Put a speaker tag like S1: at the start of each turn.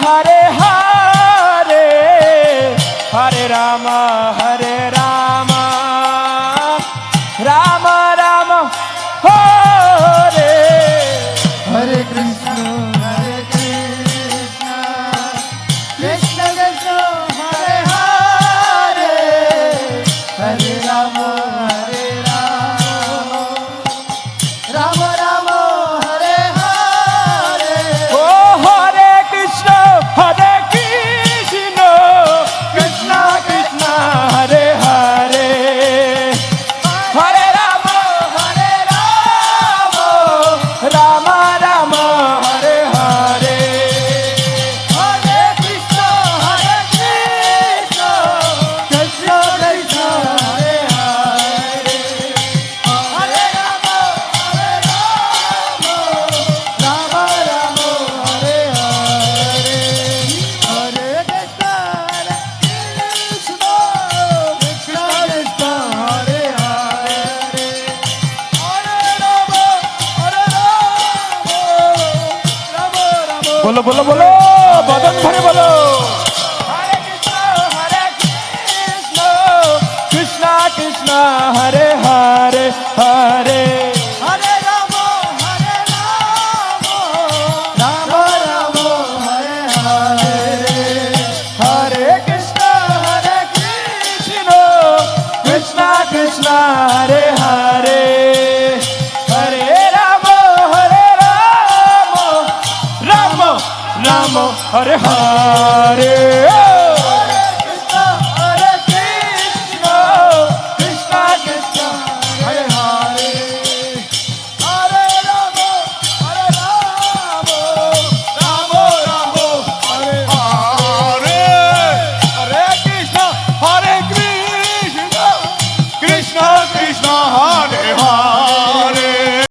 S1: हरे हरे हरे राम राम राम हरे
S2: हरे कृष्ण कृष्ण कृष्ण हरे हरे हरे राम राम राम हरे हरे
S1: ओ हरे कृष्ण कृष्ण कृष्ण हरे हरे हरे राम राम राम हरे हरे
S2: हरे कृष्ण कृष्ण कृष्ण हरे हरे हरे राम राम राम हरे हरे हरे कृष्ण कृष्ण कृष्ण कृष्ण हरे हरे हरे राम राम राम
S1: बोलो बोलो बोलो बदन भरे बोलो हरे कृष्ण कृष्ण कृष्ण हरे हरे हरे
S2: हरे राम राम राम हरे हरे
S1: हरे कृष्ण कृष्ण कृष्ण हरे हरे हरे राम राम राम हरे हरे
S2: कृष्ण कृष्ण कृष्ण हरे हरे हरे राम राम राम हरे
S1: हरे हरे कृष्ण कृष्ण कृष्ण हरे